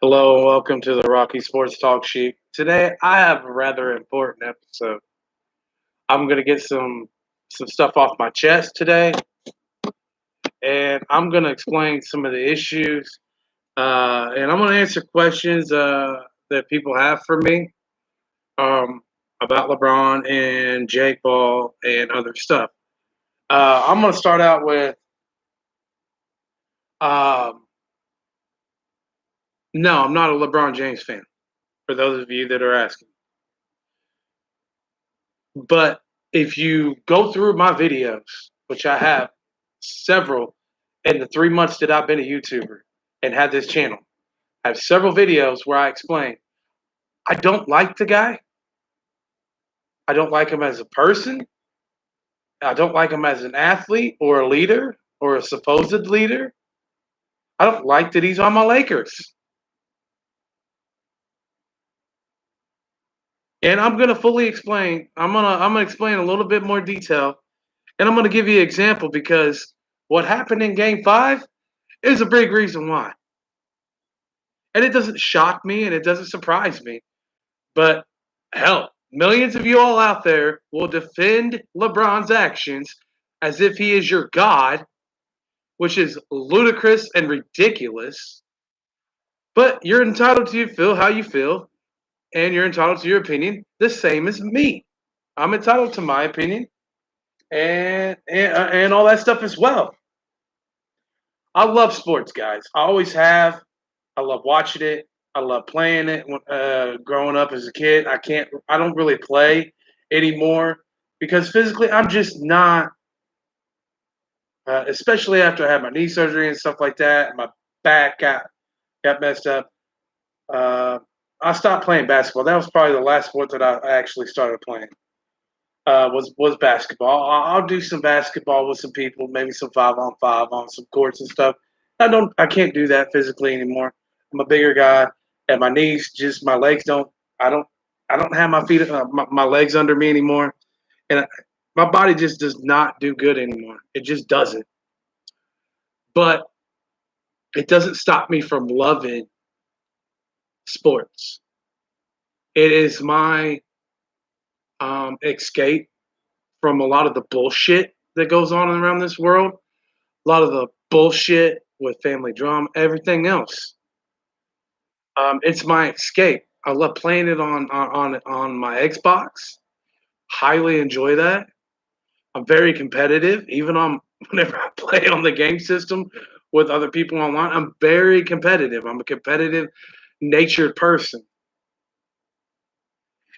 Hello and welcome to the Rocky Sports Talk Sheet. Today I have a rather important episode. I'm gonna get some stuff off my chest today, and I'm gonna explain some of the issues, and I'm gonna answer questions that people have for me um, about LeBron and Jake Paul and other stuff. I'm gonna start out with um, no, I'm not a LeBron James fan. For those of you that are asking. But if you go through my videos, which I have several in the 3 months that I've been a YouTuber and had this channel, I have several videos where I explain I don't like the guy. I don't like him as a person. I don't like him as an athlete or a leader or a supposed leader. I don't like that he's on my Lakers. And I'm gonna fully explain. I'm gonna explain a little bit more detail, and I'm gonna give you an example because what happened in Game Five is a big reason why. And it doesn't shock me and it doesn't surprise me. But hell, millions of you all out there will defend LeBron's actions as if he is your God, which is ludicrous and ridiculous. But you're entitled to feel how you feel, and you're entitled to your opinion the same as me. I'm entitled to my opinion and all that stuff as well. I love sports, guys. I always have. I love watching it. I love playing it. Growing up as a kid, I don't really play anymore because physically, I'm just not. Especially after I had my knee surgery and stuff like that, and my back got messed up. Uh, I stopped playing basketball. That was probably the last sport that I actually started playing. Was basketball. I'll do some basketball with some people, maybe some 5-on-5 on some courts and stuff. I can't do that physically anymore. I'm a bigger guy, and my knees, just my legs don't. I don't. I don't have my feet, my legs under me anymore, and my body just does not do good anymore. It just doesn't. But it doesn't stop me from loving sports. It is my escape from a lot of the bullshit that goes on around this world, a lot of the bullshit with family drama, everything else. It's my escape. I love playing it on my Xbox. Highly enjoy that. I'm very competitive, even on whenever I play on the game system with other people online. I'm very competitive. I'm a competitive natured person.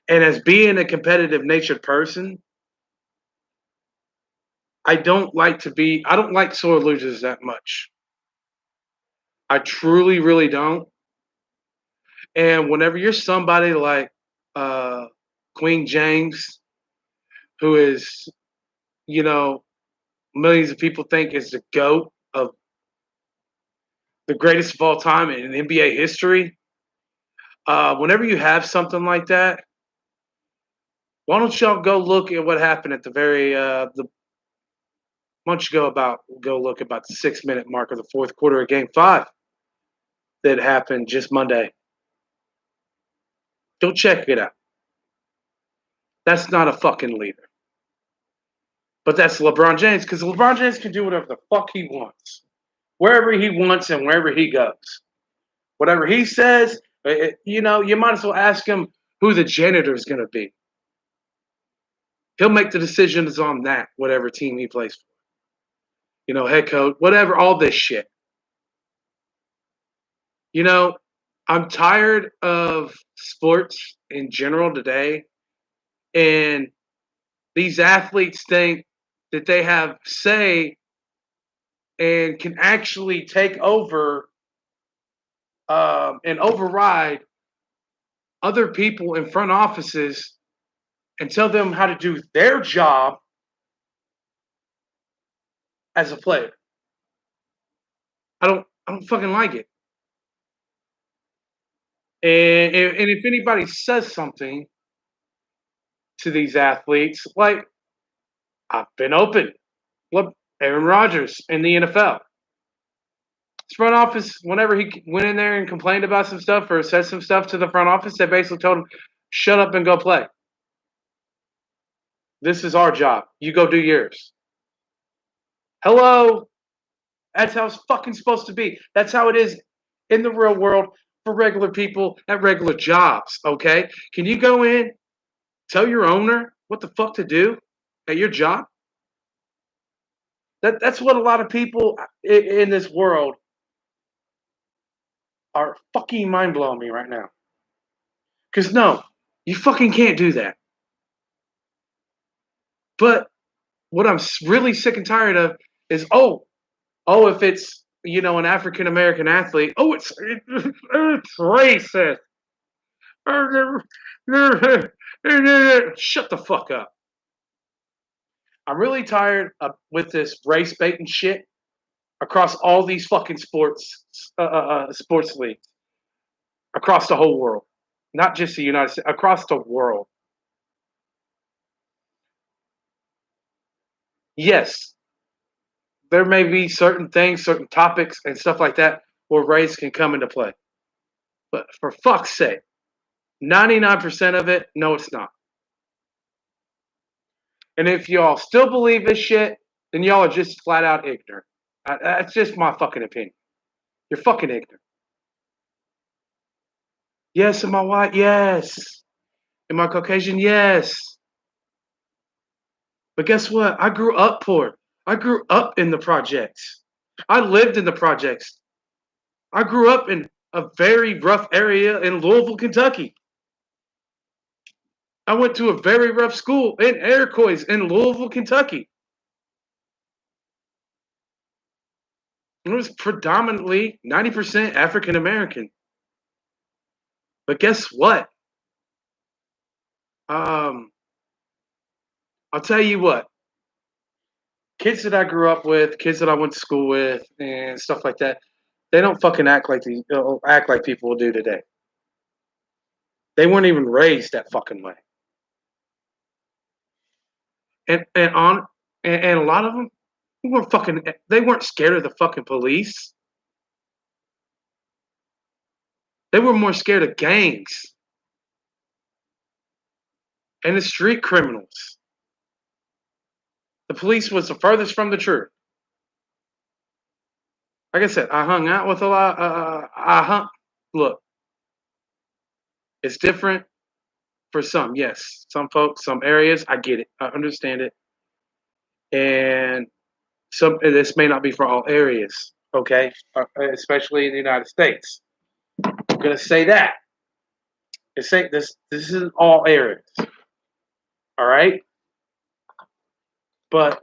And as being a competitive natured person, I don't like sore losers that much. I truly, really don't. And whenever you're somebody like uh, Queen James, who is, you know, millions of people think is the GOAT of the greatest of all time in NBA history, whenever you have something like that, why don't y'all go look at what happened at the why don't you go look about the 6 minute mark of the fourth quarter of Game Five that happened just Monday. Go check it out. That's not a fucking leader. But that's LeBron James because LeBron James can do whatever the fuck he wants, wherever he wants and wherever he goes. Whatever he says, you might as well ask him who the janitor is going to be. He'll make the decisions on that, whatever team he plays for. Head coach, whatever, all this shit. You know, I'm tired of sports in general today, and these athletes think that they have say and can actually take over and override other people in front offices and tell them how to do their job as a player. I don't fucking like it. And if anybody says something to these athletes, like I've been open. Look, Aaron Rodgers in the NFL. His front office, whenever he went in there and complained about some stuff or said some stuff to the front office, they basically told him, "Shut up and go play. This is our job. You go do yours." Hello. That's how it's fucking supposed to be. That's how it is in the real world for regular people at regular jobs. Okay? Can you go in, tell your owner what the fuck to do at your job? That's what a lot of people in this world are fucking mind blowing me right now. Because no, you fucking can't do that. But what I'm really sick and tired of is if it's an African American athlete, it's racist. Shut the fuck up. I'm really tired of with this race baiting shit across all these fucking sports leagues across the whole world, not just the United States, across the world. Yes, there may be certain things, certain topics, and stuff like that where race can come into play, but for fuck's sake, 99% of it, no, it's not. And if y'all still believe this shit, then y'all are just flat out ignorant. That's just my fucking opinion. You're fucking ignorant. Yes, am I white? Yes. Am I Caucasian? Yes. But guess what? I grew up poor. I grew up in the projects. I lived in the projects. I grew up in a very rough area in Louisville, Kentucky. I went to a very rough school in Iroquois in Louisville, Kentucky. It was predominantly 90% African American. But guess what? Um, I'll tell you what. Kids that I grew up with, kids that I went to school with, and stuff like that, they don't fucking act like people do today. They weren't even raised that fucking way. And and on and a lot of them they weren't scared of the fucking police. They were more scared of gangs and the street criminals. The police was the furthest from the truth. Like I said, I hung out with a lot. Look, it's different for some. Yes, some folks, some areas. I get it. I understand it. And this may not be for all areas. Okay, especially in the United States. I'm gonna say that. This is all areas. All right, but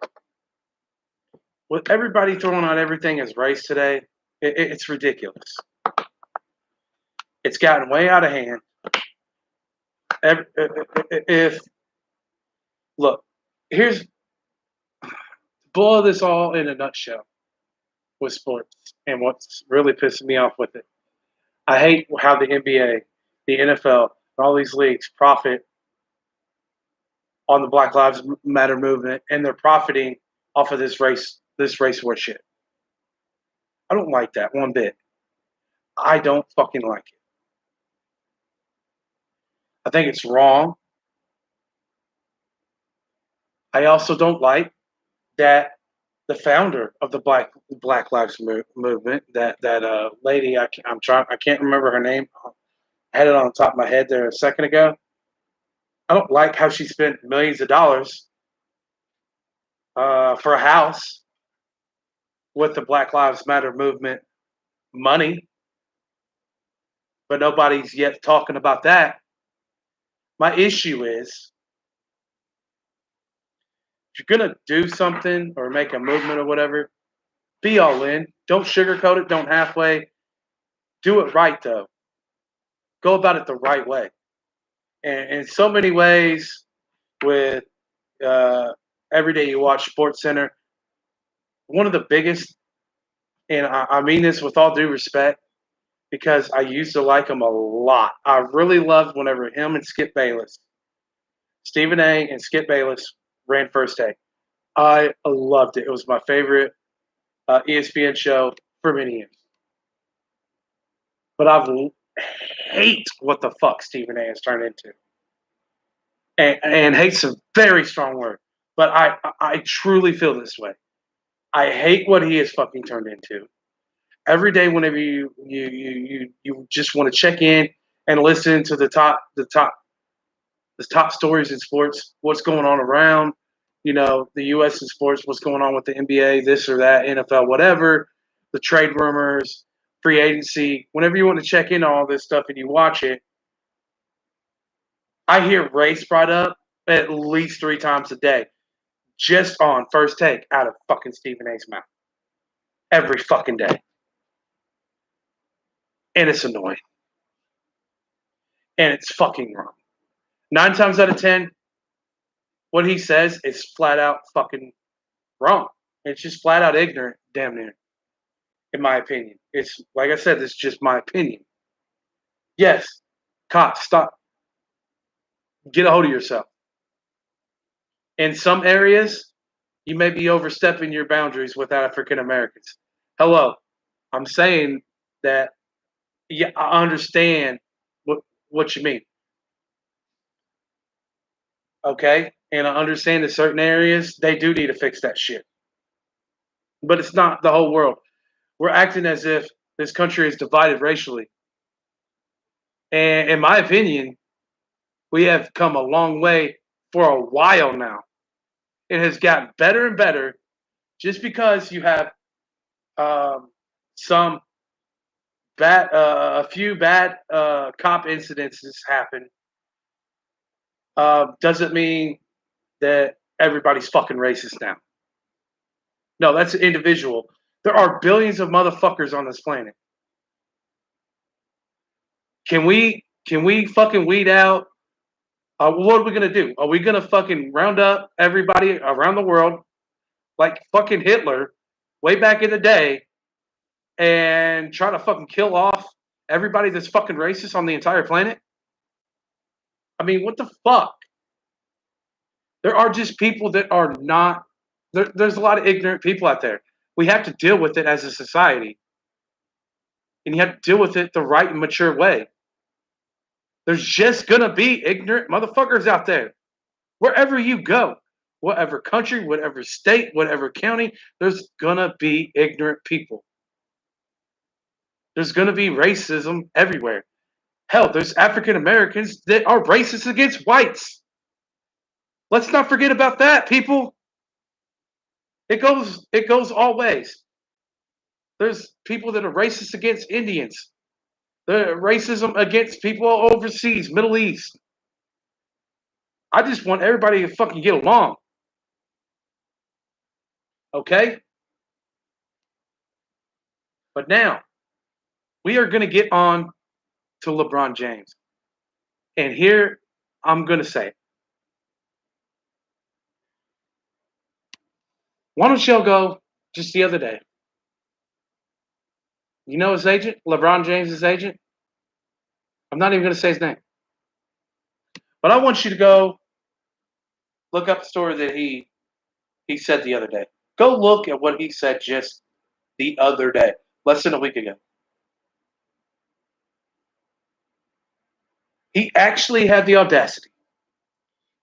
with everybody throwing out everything as race today, it's ridiculous. It's gotten way out of hand. If look, here's boil this all in a nutshell with sports and what's really pissing me off with it. I hate how the NBA, the NFL, and all these leagues profit on the Black Lives Matter movement, and they're profiting off of this race war shit. I don't like that one bit. I don't fucking like it. I think it's wrong. I also don't like that the founder of the Black Lives movement, that lady, I can't remember her name. I had it on the top of my head there a second ago. I don't like how she spent millions of dollars for a house with the Black Lives Matter movement money, but nobody's yet talking about that. My issue is, if you're gonna do something or make a movement or whatever, be all in. Don't sugarcoat it. Don't halfway. Do it right though. Go about it the right way. And in so many ways, with uh, every day you watch Sports Center, one of the biggest, and I mean this with all due respect, because I used to like him a lot. I really loved whenever him and Skip Bayless, Stephen A. and Skip Bayless ran First Take. I loved it. It was my favorite ESPN show for many years. but hate what the fuck Stephen A. has turned into. And hate's a very strong word, but I truly feel this way. I hate what he has fucking turned into. Every day, whenever you just want to check in and listen to the top stories in sports, what's going on around, the U.S. in sports, what's going on with the NBA, this or that, NFL, whatever, the trade rumors, free agency. Whenever you want to check in on all this stuff and you watch it, I hear race brought up at least 3 times a day, just on First Take out of fucking Stephen A's mouth. Every fucking day. And it's annoying. And it's fucking wrong. 9 times out of 10, what he says is flat out fucking wrong. It's just flat out ignorant, damn near, in my opinion. It's, like I said, it's just my opinion. Yes, cops, stop. Get a hold of yourself. In some areas, you may be overstepping your boundaries with African Americans. Hello, I'm saying that, yeah, I understand what you mean. Okay? And I understand in certain areas, they do need to fix that shit. But it's not the whole world. We're acting as if this country is divided racially. And in my opinion, we have come a long way for a while now. It has gotten better and better just because you have some a few bad cop incidences happen. Doesn't mean that everybody's fucking racist now. No, that's an individual. There are billions of motherfuckers on this planet. Can we fucking weed out? What are we gonna do? Are we gonna fucking round up everybody around the world like fucking Hitler way back in the day and try to fucking kill off everybody that's fucking racist on the entire planet? I mean, what the fuck? There are just people that are not. There's a lot of ignorant people out there. We have to deal with it as a society, and you have to deal with it the right and mature way. There's just gonna be ignorant motherfuckers out there. Wherever you go, whatever country, whatever state, whatever county, there's gonna be ignorant people. There's gonna be racism everywhere. Hell, there's African Americans that are racist against whites. Let's not forget about that, people. It goes all ways. There's people that are racist against Indians. There's racism against people overseas, Middle East. I just want everybody to fucking get along. Okay? But now, we are going to get on to LeBron James. And here, I'm going to say, why don't y'all go just the other day? You know his agent? LeBron James' agent? I'm not even going to say his name. But I want you to go look up the story that he said the other day. Go look at what he said just the other day, less than a week ago. He actually had the audacity.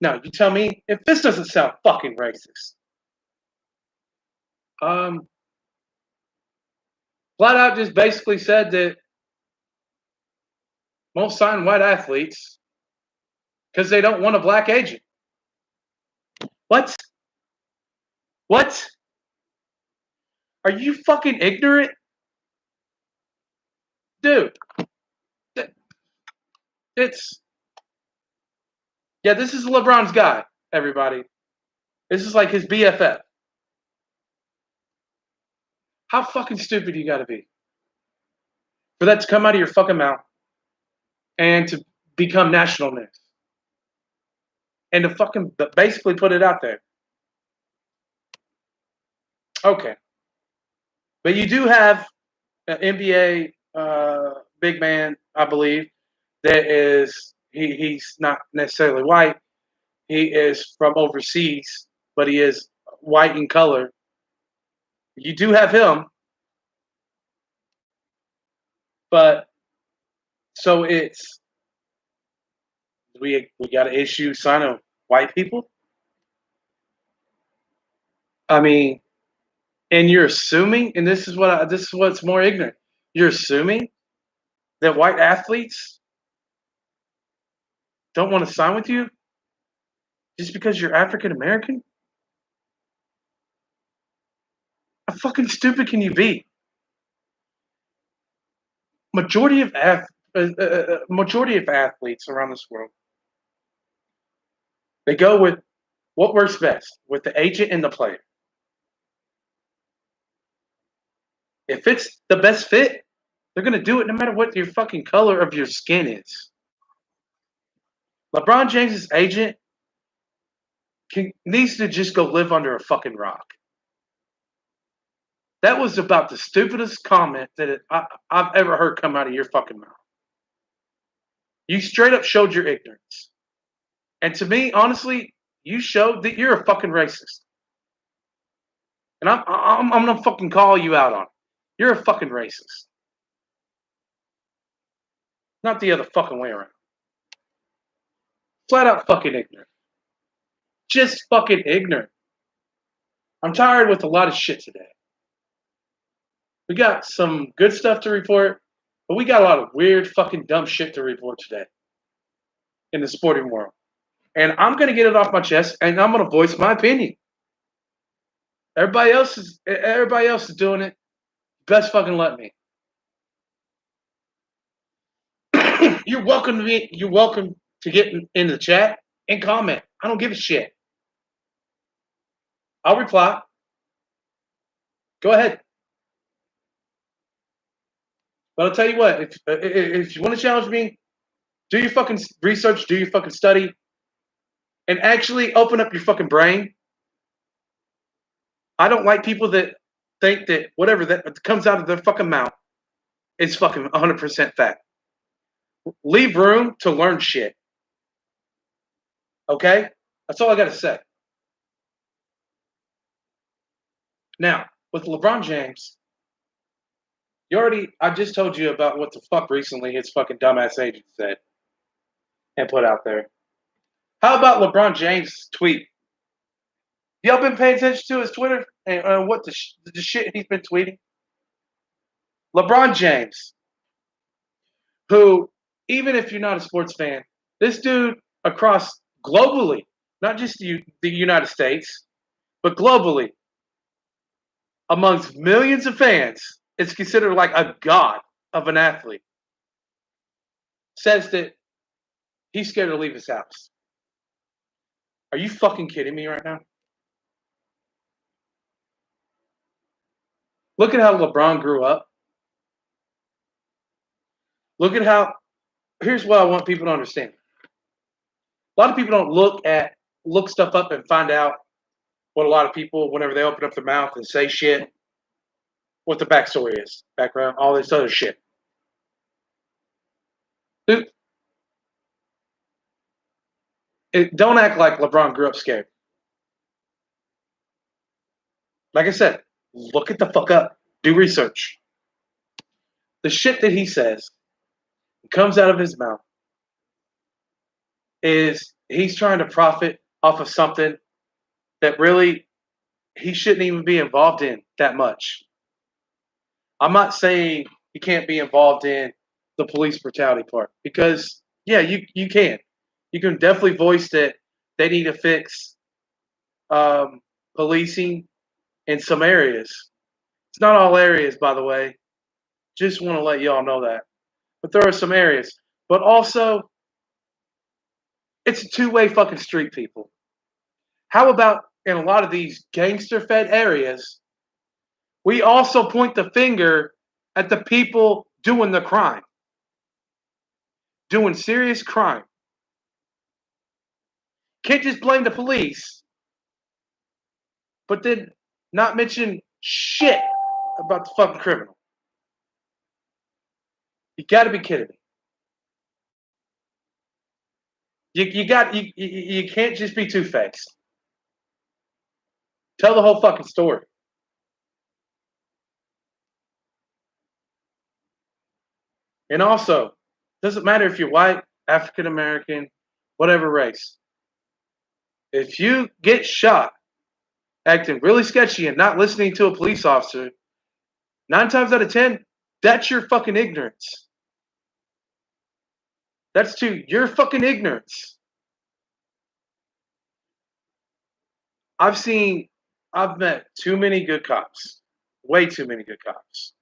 Now, you tell me if this doesn't sound fucking racist. Flat out just basically said that won't sign white athletes because they don't want a black agent. What? What? Are you fucking ignorant? Dude. It's... Yeah, this is LeBron's guy, everybody. This is like his BFF. How fucking stupid you gotta be for that to come out of your fucking mouth and to become national news and to fucking basically put it out there. Okay. But you do have an NBA big man, I believe, that is, he's not necessarily white. He is from overseas, but he is white in color. You do have him, but So it's we got an issue signing white people. I mean, and you're assuming, and this is what's more ignorant. You're assuming that white athletes don't want to sign with you just because you're African American. How fucking stupid can you be? Majority of majority of athletes around this world, they go with what works best with the agent and the player. If it's the best fit, they're gonna do it no matter what your fucking color of your skin is. LeBron James's agent needs to just go live under a fucking rock. That was about the stupidest comment that I've ever heard come out of your fucking mouth. You straight up showed your ignorance. And to me, honestly, you showed that you're a fucking racist. And I'm gonna fucking call you out on it. You're a fucking racist. Not the other fucking way around. Flat out fucking ignorant. Just fucking ignorant. I'm tired with a lot of shit today. We got some good stuff to report, but we got a lot of weird fucking dumb shit to report today in the sporting world. And I'm gonna get it off my chest and I'm gonna voice my opinion. Everybody else is doing it. Best fucking let me. You're welcome to get in the chat and comment. I don't give a shit. I'll reply. Go ahead. But I'll tell you what, if you want to challenge me, do your fucking research, do your fucking study, and actually open up your fucking brain. I don't like people that think that whatever that comes out of their fucking mouth is fucking 100% fact. Leave room to learn shit. Okay? That's all I got to say. Now, with LeBron James, I just told you about what the fuck recently his fucking dumbass agent said and put out there. How about LeBron James' tweet? Y'all been paying attention to his Twitter and what the shit he's been tweeting? LeBron James, who, even if you're not a sports fan, this dude across globally, not just the United States, but globally, amongst millions of fans, is considered like a god of an athlete, says that he's scared to leave his house. Are you fucking kidding me right now? Look at how LeBron grew up. Look at how. Here's what I want people to understand. A lot of people don't look stuff up and find out what a lot of people, whenever they open up their mouth and say shit, what the backstory is, background, all this other shit. Dude, don't act like LeBron grew up scared. Like I said, look it the fuck up. Do research. The shit that he says comes out of his mouth is he's trying to profit off of something that really he shouldn't even be involved in that much. I'm not saying he can't be involved in the police brutality part because, yeah, you can. You can definitely voice that they need to fix policing in some areas. It's not all areas, by the way. Just want to let y'all know that. But there are some areas. But also, it's a two-way fucking street, people. How about in a lot of these gangster-fed areas, we also point the finger at the people doing the crime, doing serious crime. Can't just blame the police, but then not mention shit about the fucking criminal. You got to be kidding me. You can't just be two-faced. Tell the whole fucking story. And also, Doesn't matter if you're white, African American, whatever race. If you get shot acting really sketchy and not listening to a police officer, 9 times out of 10, that's your fucking ignorance. That's to your fucking ignorance. I've met too many good cops. Way too many good cops.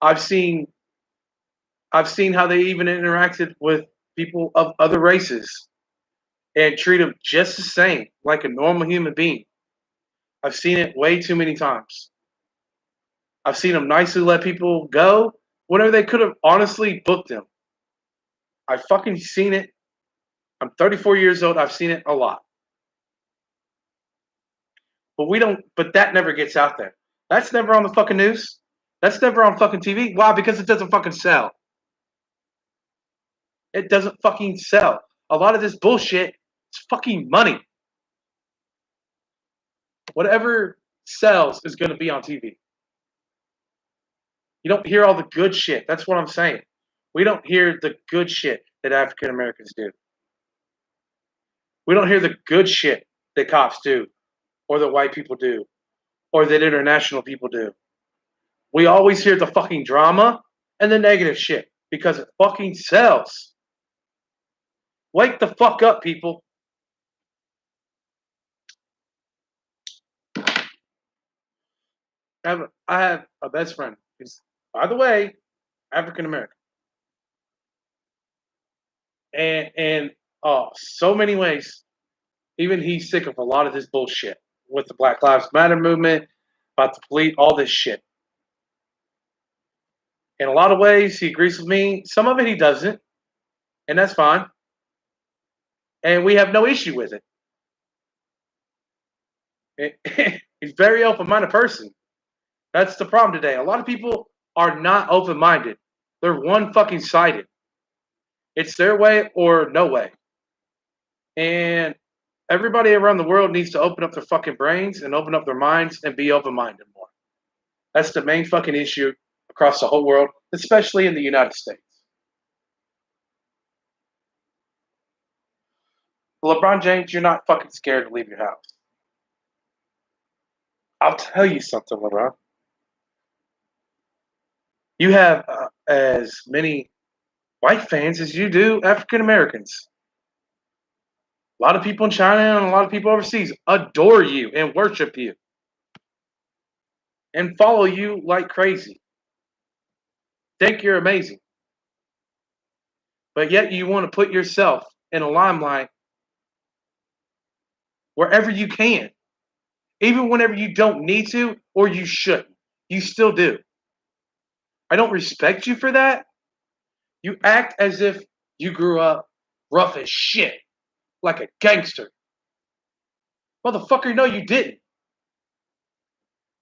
I've seen I've seen how they even interacted with people of other races and treat them just the same, like a normal human being. I've seen it way too many times. I've seen them nicely let people go whenever they could have honestly booked them. I've fucking seen it. I'm 34 years old. I've seen it a lot. But we don't. But that never gets out there. That's never on the fucking news. That's never on fucking TV. Why? Because it doesn't fucking sell. It doesn't fucking sell. A lot of this bullshit is fucking money. Whatever sells is going to be on TV. You don't hear all the good shit. That's what I'm saying. We don't hear the good shit that African Americans do. We don't hear the good shit that cops do, or that white people do, or that international people do. We always hear the fucking drama and the negative shit because it fucking sells. Wake the fuck up, people. I have a best friend who's, by the way, African American, and so many ways. Even he's sick of a lot of this bullshit with the Black Lives Matter movement, about the police, all this shit. In a lot of ways, he agrees with me. Some of it he doesn't, and that's fine. And we have no issue with it. He's a very open-minded person. That's the problem today. A lot of people are not open-minded. They're one fucking sided. It's their way or no way. And everybody around the world needs to open up their fucking brains and open up their minds and be open-minded more. That's the main fucking issue across the whole world, especially in the United States. LeBron James, you're not fucking scared to leave your house. I'll tell you something, LeBron. You have as many white fans as you do African Americans. A lot of people in China and a lot of people overseas adore you and worship you and follow you like crazy. Think you're amazing. But yet you want to put yourself in a limelight wherever you can, even whenever you don't need to or you shouldn't. You still do. I don't respect you for that. You act as if you grew up rough as shit, like a gangster. Motherfucker, no, you didn't.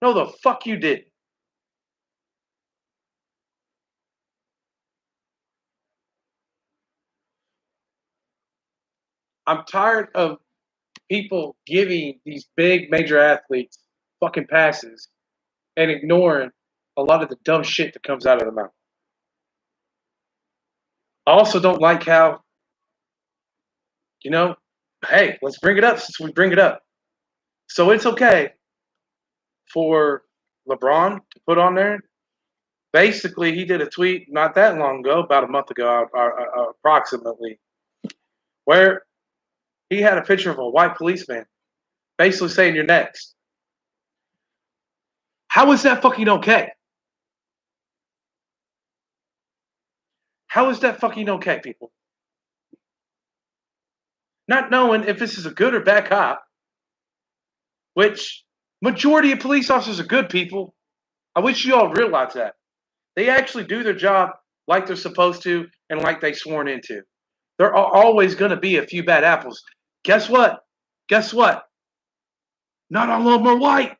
No, the fuck you didn't. I'm tired of people giving these big major athletes fucking passes and ignoring a lot of the dumb shit that comes out of their mouth. I also don't like how, you know, hey, let's bring it up since we bring it up. So it's okay for LeBron to put on there. Basically, he did a tweet not that long ago, about a month ago, approximately, where he had a picture of a white policeman basically saying, "You're next." How is that fucking okay? How is that fucking okay, people? Not knowing if this is a good or bad cop, which majority of police officers are good people. I wish you all realize that. They actually do their job like they're supposed to and like they sworn into. There are always going to be a few bad apples. Guess what? Guess what? Not all of them are white.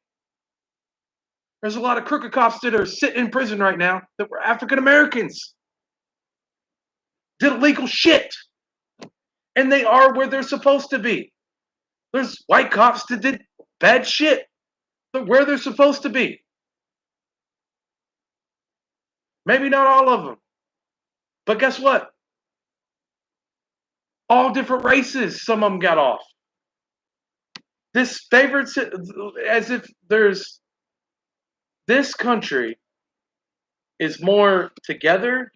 There's a lot of crooked cops that are sitting in prison right now that were African Americans. Did illegal shit. And they are where they're supposed to be. There's white cops that did bad shit. They're where they're supposed to be. Maybe not all of them. But guess what? All different races. Some of them got off. This favorite, as if there's this country is more together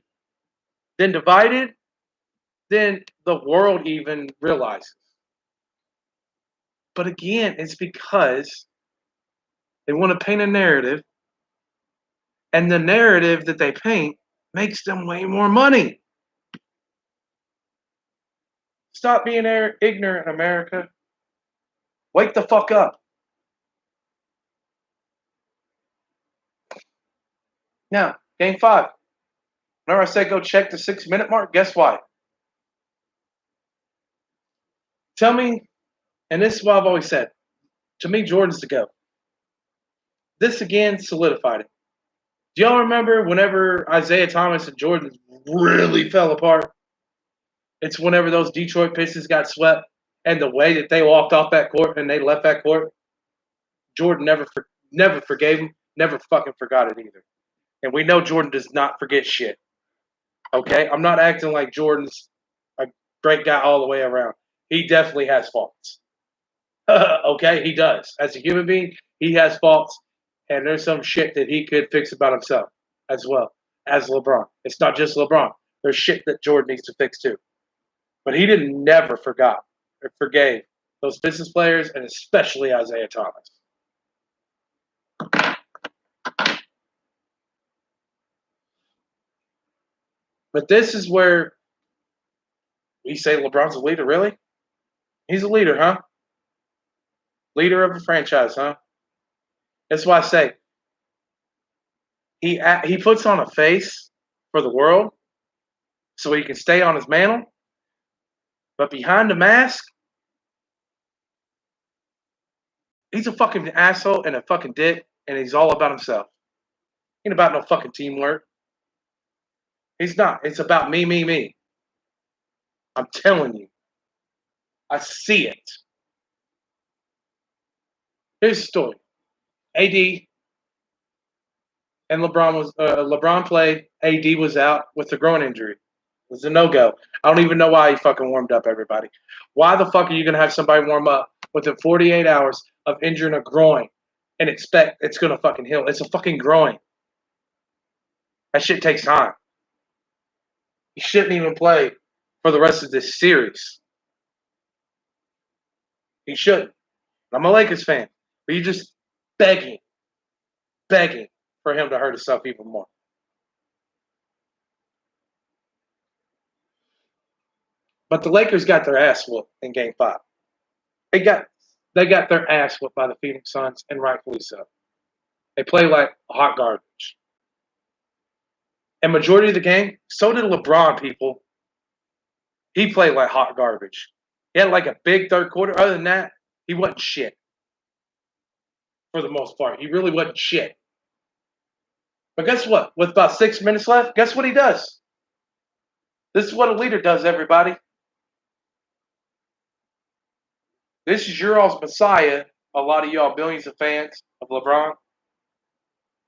than divided than the world even realizes. But again, it's because they want to paint a narrative, and the narrative that they paint makes them way more money. Stop being ignorant, America. Wake the fuck up. Now, game 5. Whenever I say go check the 6-minute mark, guess why? Tell me, and this is what I've always said. To me, Jordan's the GOAT. This again solidified it. Do y'all remember whenever Isaiah Thomas and Jordan really fell apart? It's whenever those Detroit Pistons got swept and the way that they walked off that court and they left that court. Jordan never forgave him, never fucking forgot it either. And we know Jordan does not forget shit. Okay? I'm not acting like Jordan's a great guy all the way around. He definitely has faults. Okay? He does. As a human being, he has faults. And there's some shit that he could fix about himself as well as LeBron. It's not just LeBron. There's shit that Jordan needs to fix too. But he didn't never forgot or forgave those business players and especially Isaiah Thomas. But this is where we say LeBron's a leader, really? He's a leader, huh? Leader of a franchise, huh? That's why I say he puts on a face for the world so he can stay on his mantle. But behind the mask, he's a fucking asshole and a fucking dick, and he's all about himself. Ain't about no fucking teamwork. He's not. It's about me, me, me. I'm telling you. I see it. Here's the story. AD and LeBron played. AD was out with a groin injury. It was a no-go. I don't even know why he fucking warmed up everybody. Why the fuck are you gonna have somebody warm up within 48 hours of injuring a groin and expect it's gonna fucking heal? It's a fucking groin. That shit takes time. He shouldn't even play for the rest of this series. He shouldn't. I'm a Lakers fan, but you're just begging for him to hurt himself even more. But the Lakers got their ass whooped in Game 5. They got their ass whooped by the Phoenix Suns, and rightfully so. They play like hot garbage. And majority of the game, so did LeBron, people. He played like hot garbage. He had like a big third quarter. Other than that, he wasn't shit. For the most part. He really wasn't shit. But guess what? With about 6 minutes left, guess what he does? This is what a leader does, everybody. This is your all's messiah. A lot of y'all billions of fans of LeBron.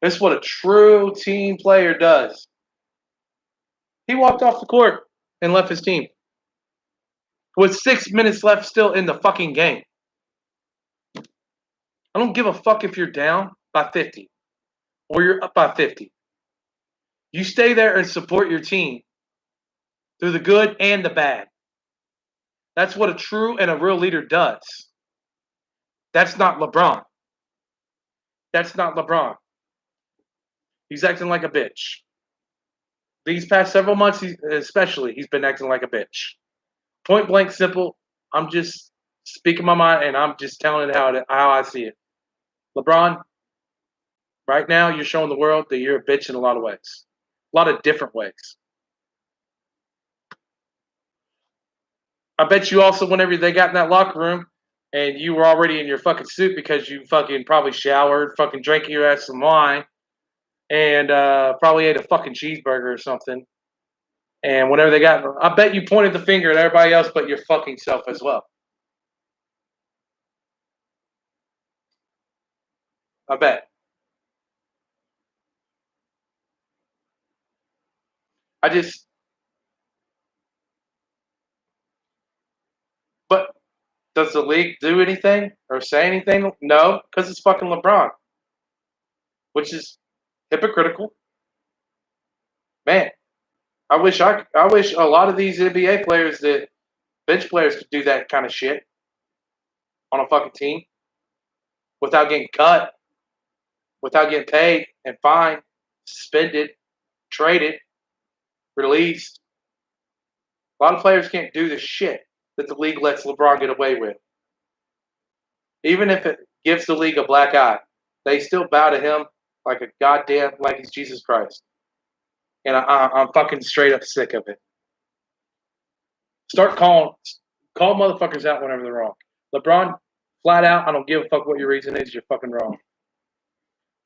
This is what a true team player does. He walked off the court and left his team. With 6 minutes left still in the fucking game. I don't give a fuck if you're down by 50 or you're up by 50. You stay there and support your team through the good and the bad. That's what a true and a real leader does. That's not LeBron. That's not LeBron. He's acting like a bitch. These past several months, especially, he's been acting like a bitch. Point blank, simple. I'm just speaking my mind, and I'm just telling it how I see it. LeBron, right now, you're showing the world that you're a bitch in a lot of ways. A lot of different ways. I bet you also, whenever they got in that locker room, and you were already in your fucking suit because you fucking probably showered, fucking drank your ass some wine, and probably ate a fucking cheeseburger or something. And whenever they got, I bet you pointed the finger at everybody else but your fucking self as well. I bet. I just, Does the league do anything or say anything? No, because it's fucking LeBron, which is hypocritical. Man, I wish a lot of these NBA players that bench players could do that kind of shit on a fucking team without getting cut, without getting paid and fined, suspended, traded, released. A lot of players can't do the shit that the league lets LeBron get away with. Even if it gives the league a black eye, they still bow to him like a goddamn, like he's Jesus Christ. And I'm fucking straight up sick of it. Start call motherfuckers out whenever they're wrong. LeBron, flat out, I don't give a fuck what your reason is. You're fucking wrong.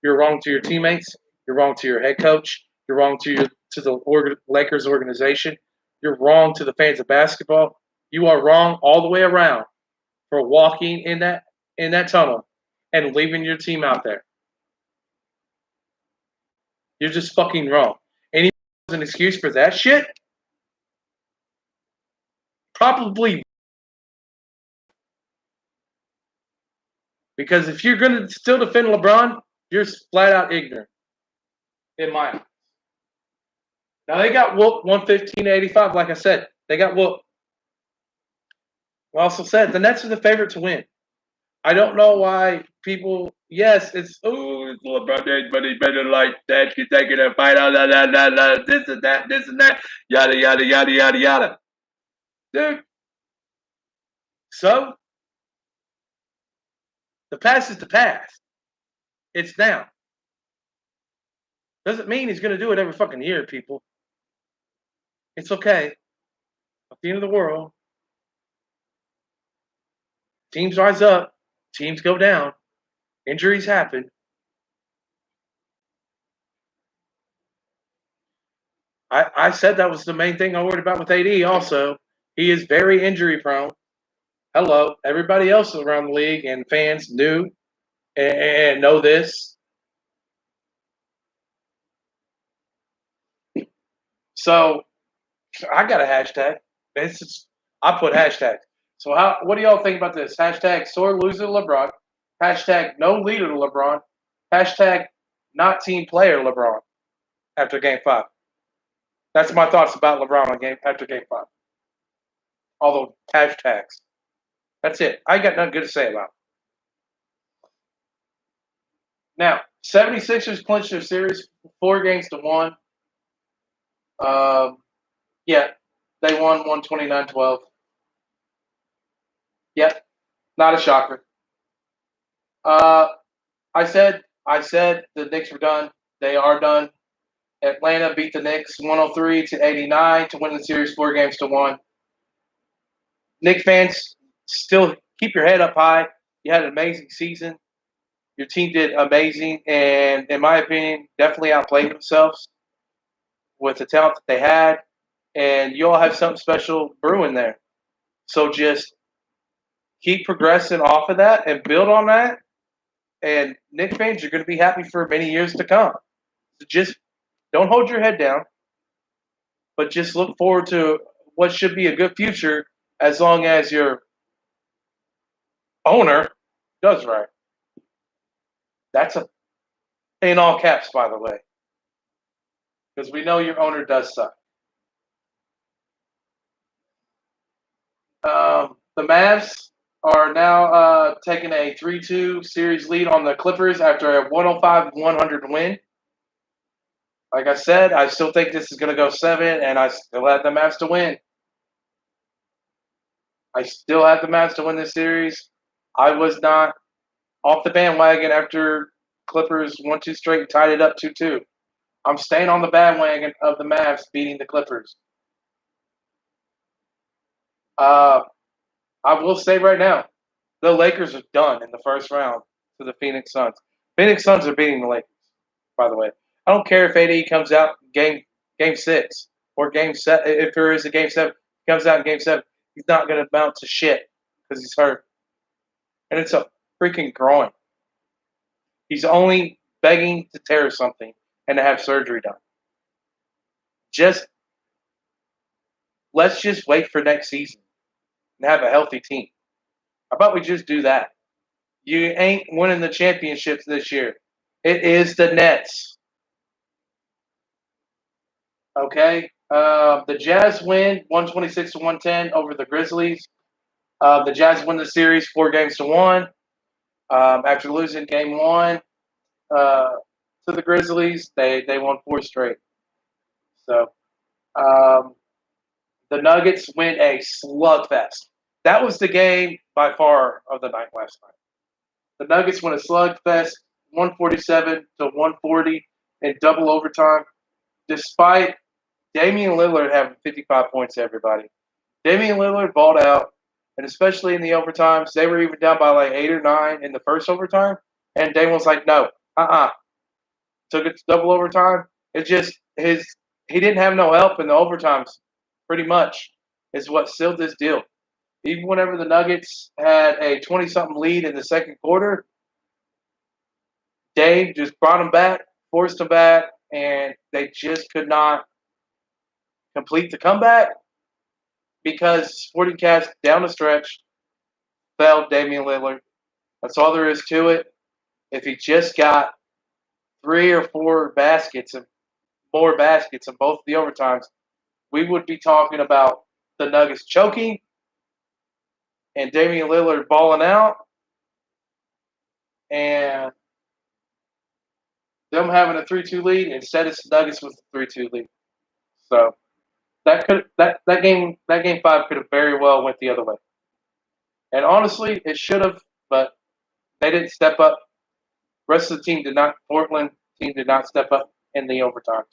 You're wrong to your teammates. You're wrong to your head coach. You're wrong to the Lakers organization. You're wrong to the fans of basketball. You are wrong all the way around for walking in that tunnel and leaving your team out there. You're just fucking wrong. Any an excuse for that shit? Probably. Because if you're going to still defend LeBron, you're flat out ignorant. In my eyes. Now, they got whooped 115-85, like I said. They got whooped. I also said the Nets are the favorite to win. I don't know why people, yes, it's LeBron James, but he's better like that. He's taking a fight, this and that, yada, yada, yada, yada, yada. Dude. So, the past is the past. It's now. Doesn't mean he's going to do it every fucking year, people. It's okay. At the end of the world, teams rise up, teams go down, injuries happen. I said that was the main thing I worried about with AD also. He is very injury prone. Hello. Everybody else around the league and fans knew and know this. So I got a hashtag. I put hashtag. So what do y'all think about this? Hashtag sore loser to LeBron. Hashtag no leader to LeBron. Hashtag not team player LeBron after game 5. That's my thoughts about LeBron after game 5. All the hashtags. That's it. I got nothing good to say about it. Now, 76ers clinched their series 4-1. Yeah, they won 129-12. Yep, not a shocker. I said the Knicks were done. They are done. Atlanta beat the Knicks 103-89 to win the series 4-1. Knicks fans, still keep your head up high. You had an amazing season. Your team did amazing, and in my opinion, definitely outplayed themselves with the talent that they had. And you all have something special brewing there. So just keep progressing off of that and build on that. And Knicks fans, you're going to be happy for many years to come. So just don't hold your head down, but just look forward to what should be a good future as long as your owner does right. That's in all caps, by the way, because we know your owner does suck. The Mavs are now taking a 3-2 series lead on the Clippers after a 105-100 win. Like I said, I still think this is going to go 7, and I still have the Mavs to win. I still have the Mavs to win this series. I was not off the bandwagon after Clippers 1-2 straight and tied it up 2-2. I'm staying on the bandwagon of the Mavs beating the Clippers. I will say right now, the Lakers are done in the first round to the Phoenix Suns. Phoenix Suns are beating the Lakers, by the way. I don't care if AD comes out game 6 or game 7. If there is a game 7, comes out in game 7, he's not going to amount to shit because he's hurt. And it's a freaking groin. He's only begging to tear something and to have surgery done. Let's just wait for next season and have a healthy team. How about we just do that? You ain't winning the championships this year. It is the Nets. Okay. The Jazz win 126 to 110 over the Grizzlies. The Jazz win the series 4 games to 1. After losing game one uh, to the Grizzlies, they won 4 straight. So um, the Nuggets win a slugfest. That was the game by far of the night last night. The Nuggets win a slugfest, 147 to 140 in double overtime, despite Damian Lillard having 55 points to everybody. Damian Lillard balled out, and especially in the overtimes, they were even down by like 8 or 9 in the first overtime, and Damian was like, "No, took it to double overtime. It's just he didn't have no help in the overtimes, pretty much, is what sealed this deal. Even whenever the Nuggets had a 20-something lead in the second quarter, Dave just brought them back, forced them back, and they just could not complete the comeback because Sporting Cats down the stretch failed Damian Lillard. That's all there is to it. If he just got 3 or 4 baskets and more baskets in both the overtimes, we would be talking about the Nuggets choking and Damian Lillard balling out and them having a 3-2 lead. Instead, it's the Nuggets with a 3-2 lead. So that game 5 could have very well went the other way. And honestly, it should have, but they didn't step up. The rest of the team did not. Portland team did not step up in the overtimes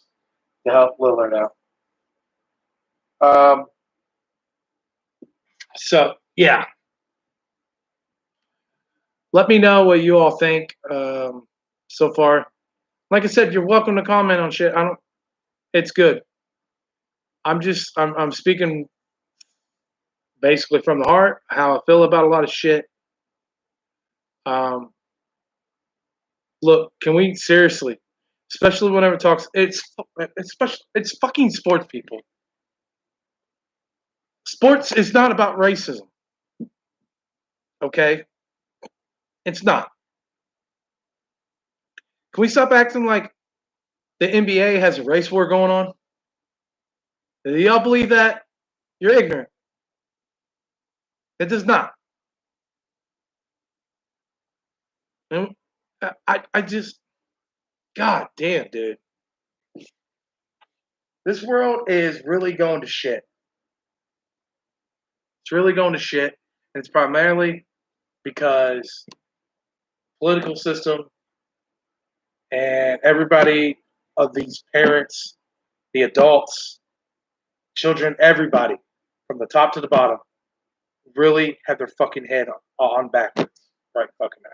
to help Lillard out. So yeah, let me know what you all think so far. Like I said, you're welcome to comment on shit. I don't. It's good. I'm speaking basically from the heart, how I feel about a lot of shit. Um, look, can we seriously, especially whenever it talks, it's fucking sports people. Sports is not about racism. Okay, it's not. Can we stop acting like the NBA has a race war going on? Do y'all believe that? You're ignorant. It does not. And I just, God damn, dude. This world is really going to shit. It's really going to shit. And it's primarily because political system and everybody of these parents, the adults, children, everybody, from the top to the bottom, really have their fucking head on backwards right fucking now.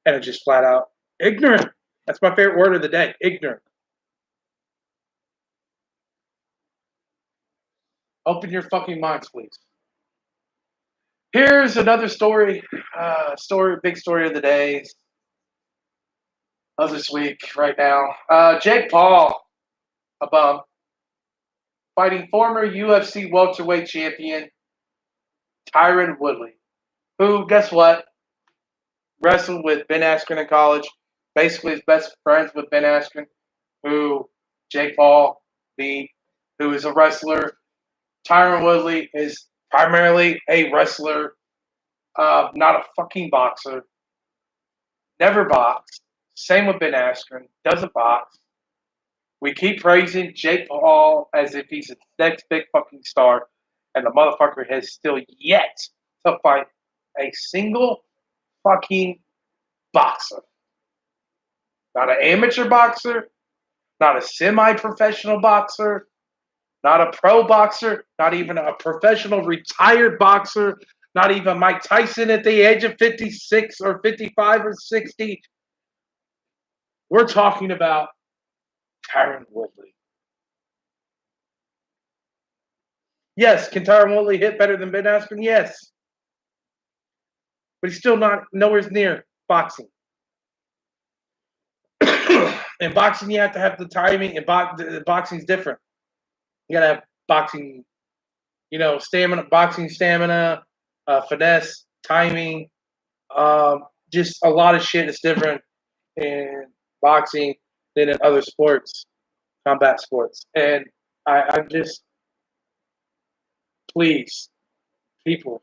And it's just flat out ignorant. That's my favorite word of the day, ignorant. Open your fucking minds, please. Here's another story, big story of the day of this week right now. Jake Paul, a bum, fighting former UFC welterweight champion Tyron Woodley, who, guess what, wrestled with Ben Askren in college, basically is best friends with Ben Askren, who Jake Paul beat, who is a wrestler. Tyron Woodley is primarily a wrestler, not a fucking boxer. Never boxed. Same with Ben Askren. Doesn't box. We keep praising Jake Paul as if he's the next big fucking star, and the motherfucker has still yet to fight a single fucking boxer. Not an amateur boxer, not a semi-professional boxer, not a pro boxer, not even a professional retired boxer, not even Mike Tyson at the age of 56 or 55 or 60. We're talking about Tyron Woodley. Yes, can Tyron Woodley hit better than Ben Askren? Yes. But he's still not nowhere near boxing. In boxing, you have to have the timing, and boxing's different. You gotta have boxing, stamina, finesse, timing, um, just a lot of shit is different in boxing than in other sports, combat sports. And I'm just, please, people,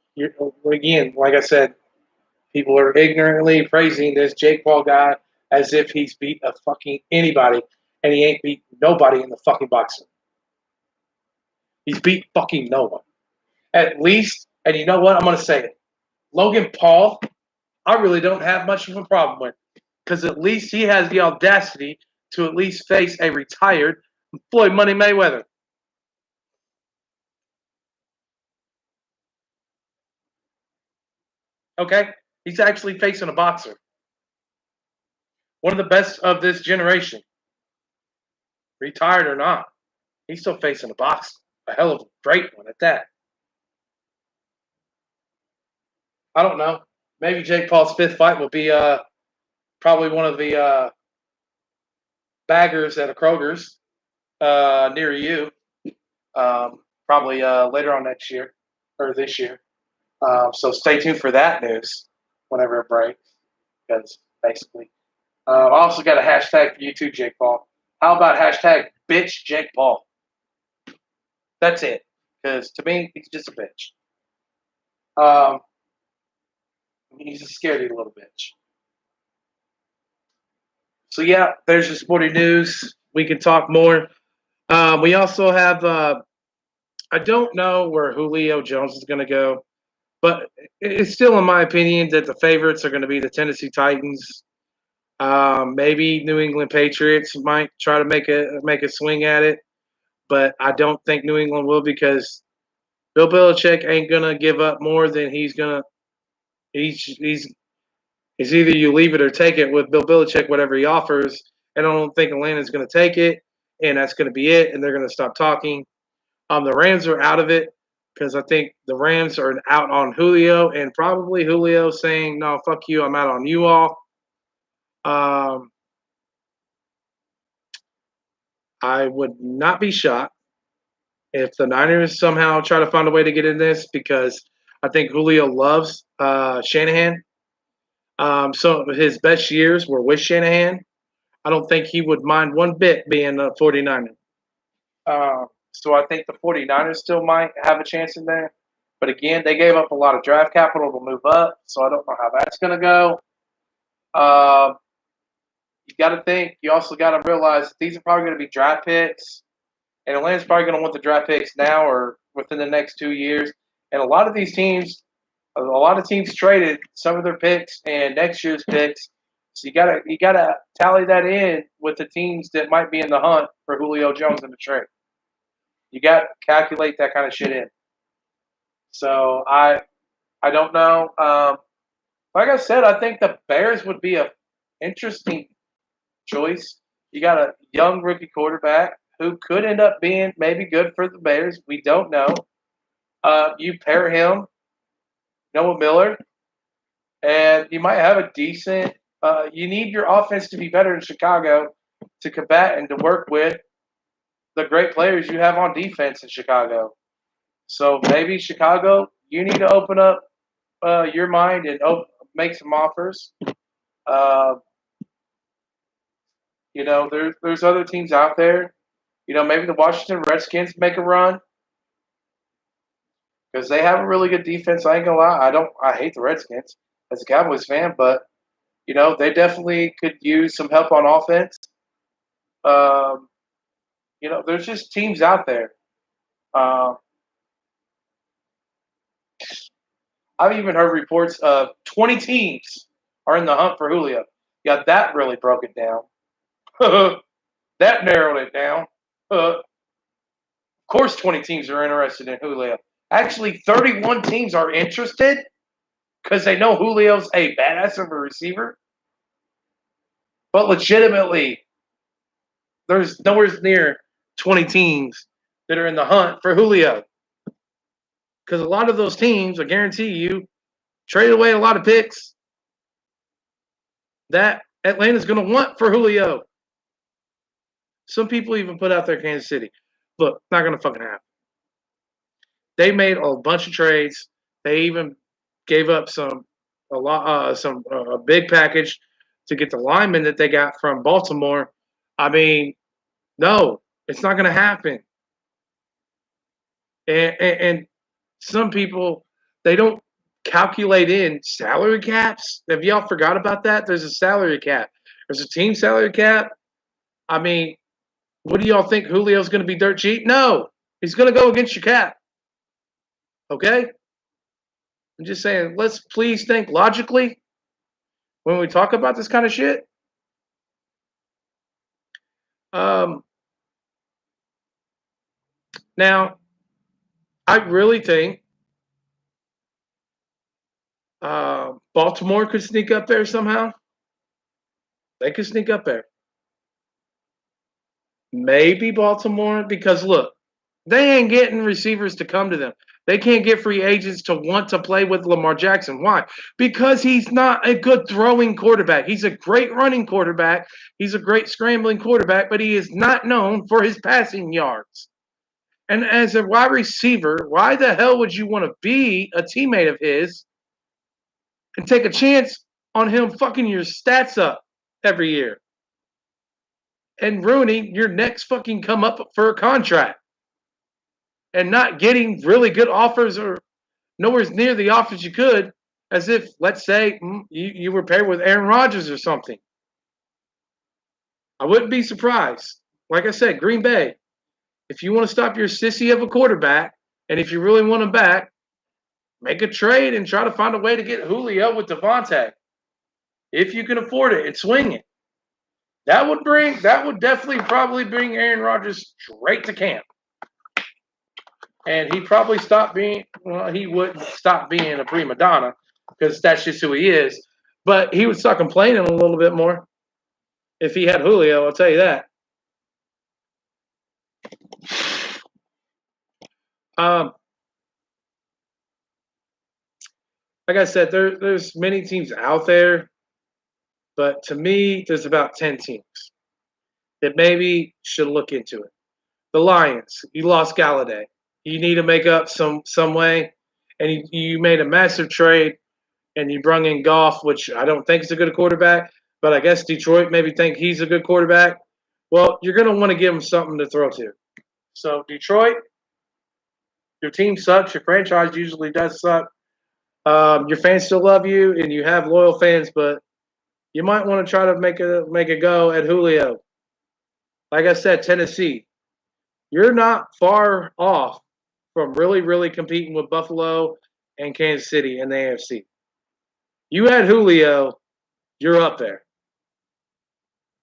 again, like I said, people are ignorantly praising this Jake Paul guy as if he's beat a fucking anybody, and he ain't beat nobody in the fucking boxing. He's beat fucking no one. At least, and you know what? I'm going to say it. Logan Paul, I really don't have much of a problem with, because at least he has the audacity to at least face a retired Floyd Money Mayweather. Okay? He's actually facing a boxer. One of the best of this generation. Retired or not. He's still facing a boxer. A hell of a great one at that. I don't know. Maybe Jake Paul's fifth fight will be probably one of the baggers at a Kroger's near you. Probably later on next year or this year. So stay tuned for that news whenever it breaks. Because basically, I also got a hashtag for you too, Jake Paul. How about hashtag bitch Jake Paul? That's it. Because to me, he's just a bitch. Um, he's a scaredy little bitch. So yeah, there's your sporting news. We can talk more. We also have. I don't know where Julio Jones is going to go, but it's still, in my opinion, that the favorites are going to be the Tennessee Titans. Maybe New England Patriots might try to make a swing at it, but I don't think New England will, because Bill Belichick ain't gonna give up more than he's gonna. He's it's either you leave it or take it with Bill Belichick, whatever he offers. And I don't think Atlanta's going to take it, and that's going to be it, and they're going to stop talking. The Rams are out of it because I think the Rams are out on Julio, and probably Julio saying, "No, fuck you, I'm out on you all." Um, I would not be shocked if the Niners somehow try to find a way to get in this, because I think Julio loves Shanahan. Some of his best years were with Shanahan. I don't think he would mind one bit being a 49er. So I think the 49ers still might have a chance in there. But again, they gave up a lot of draft capital to move up, so I don't know how that's going to go. Um, you got to think. You also got to realize that these are probably going to be draft picks, and Atlanta's probably going to want the draft picks now or within the next 2 years. And a lot of teams traded some of their picks and next year's picks. So you gotta tally that in with the teams that might be in the hunt for Julio Jones in the trade. You got to calculate that kind of shit in. So I don't know. Like I said, I think the Bears would be a interesting choice. You got a young rookie quarterback who could end up being maybe good for the Bears. We don't know. You pair him, Noah Miller, and you might have a decent. You need your offense to be better in Chicago to combat and to work with the great players you have on defense in Chicago. So maybe Chicago, you need to open up your mind and make some offers. Uh, there's other teams out there. Maybe the Washington Redskins make a run because they have a really good defense. I ain't gonna lie. I hate the Redskins as a Cowboys fan, but they definitely could use some help on offense. Um, there's just teams out there. Uh, I've even heard reports of 20 teams are in the hunt for Julio. Yeah, that really broke it down. That narrowed it down. Of course, 20 teams are interested in Julio. Actually, 31 teams are interested because they know Julio's a badass of a receiver. But legitimately, there's nowhere near 20 teams that are in the hunt for Julio. Because a lot of those teams, I guarantee you, traded away a lot of picks that Atlanta's going to want for Julio. Some people even put out there Kansas City. Look, not going to fucking happen. They made a bunch of trades. They even gave up a big package to get the lineman that they got from Baltimore. I mean, no, it's not going to happen. And some people, they don't calculate in salary caps. Have y'all forgot about that? There's a salary cap. There's a team salary cap. I mean, what do y'all think? Julio's going to be dirt cheap? No, he's going to go against your cap. Okay? I'm just saying, let's please think logically when we talk about this kind of shit. Um, Now, I really think Baltimore could sneak up there somehow. They could sneak up there. Maybe Baltimore, because look, they ain't getting receivers to come to them. They can't get free agents to want to play with Lamar Jackson. Why? Because he's not a good throwing quarterback. He's a great running quarterback. He's a great scrambling quarterback, but he is not known for his passing yards. And as a wide receiver, why the hell would you want to be a teammate of his and take a chance on him fucking your stats up every year and ruining your next fucking come up for a contract and not getting really good offers or nowhere near the offers you could, as if, let's say, you were paired with Aaron Rodgers or something. I wouldn't be surprised. Like I said, Green Bay, if you want to stop your sissy of a quarterback and if you really want him back, make a trade and try to find a way to get Julio with Devontae if you can afford it and swing it. That would definitely probably bring Aaron Rodgers straight to camp. And he probably he wouldn't stop being a prima donna because that's just who he is. But he would start complaining a little bit more if he had Julio, I'll tell you that. Um, like I said, there's many teams out there, but to me, there's about 10 teams that maybe should look into it. The Lions, you lost Galladay. You need to make up some way, and you made a massive trade, and you brung in Goff, which I don't think is a good quarterback, but I guess Detroit maybe think he's a good quarterback. Well, you're going to want to give him something to throw to. So Detroit, your team sucks. Your franchise usually does suck. Your fans still love you, and you have loyal fans, but you might want to try to make a go at Julio. Like I said, Tennessee, you're not far off from really competing with Buffalo and Kansas City in the AFC. You had Julio, you're up there.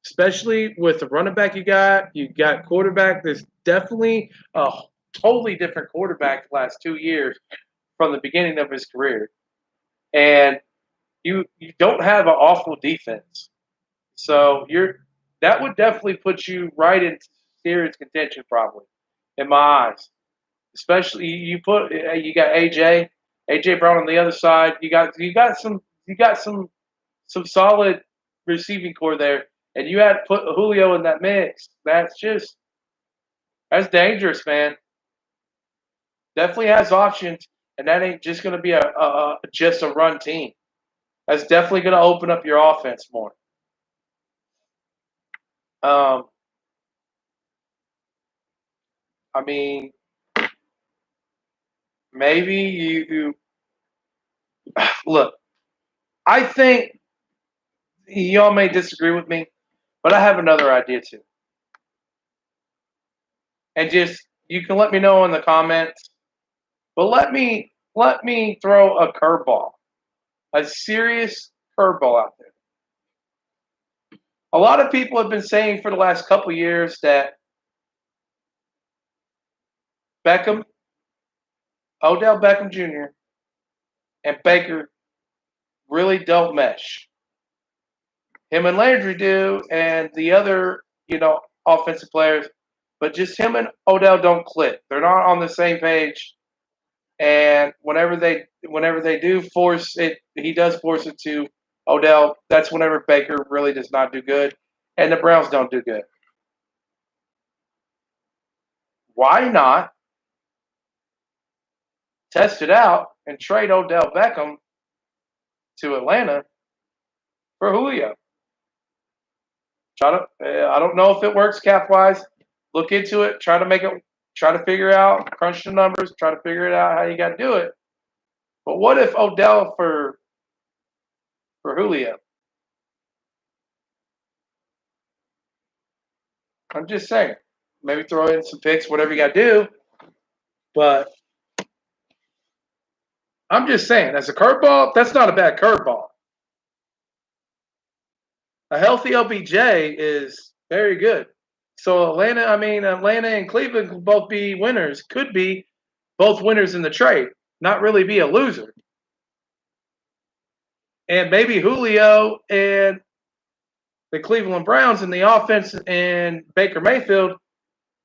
Especially with the running back you got quarterback. There's definitely a totally different quarterback the last 2 years from the beginning of his career. And you don't have an awful defense. So that would definitely put you right into serious contention probably in my eyes. Especially you got AJ Brown on the other side. You got some solid receiving core there, and you had to put Julio in that mix. That's dangerous, man. Definitely has options, and that ain't just going to be a just a run team. That's definitely going to open up your offense more. Um, I mean, maybe you look. I think y'all may disagree with me, but I have another idea too. And just you can let me know in the comments. But let me throw a curveball, a serious curveball out there. A lot of people have been saying for the last couple years that Beckham, Odell Beckham Jr., and Baker really don't mesh. Him and Landry do, and the other, offensive players, but just him and Odell don't click. They're not on the same page. And whenever they do force it, he does force it to Odell. That's whenever Baker really does not do good, and the Browns don't do good. Why not test it out and trade Odell Beckham to Atlanta for Julio. Try to. I don't know if it works cap wise. Look into it. Try to make it. Try to figure out. Crunch the numbers. Try to figure it out how you got to do it. But what if Odell for Julio? I'm just saying. Maybe throw in some picks, whatever you got to do. But I'm just saying, as a curveball, that's not a bad curveball. A healthy OBJ is very good. So Atlanta and Cleveland could both be winners. Could be both winners in the trade. Not really be a loser. And maybe Julio and the Cleveland Browns in the offense and Baker Mayfield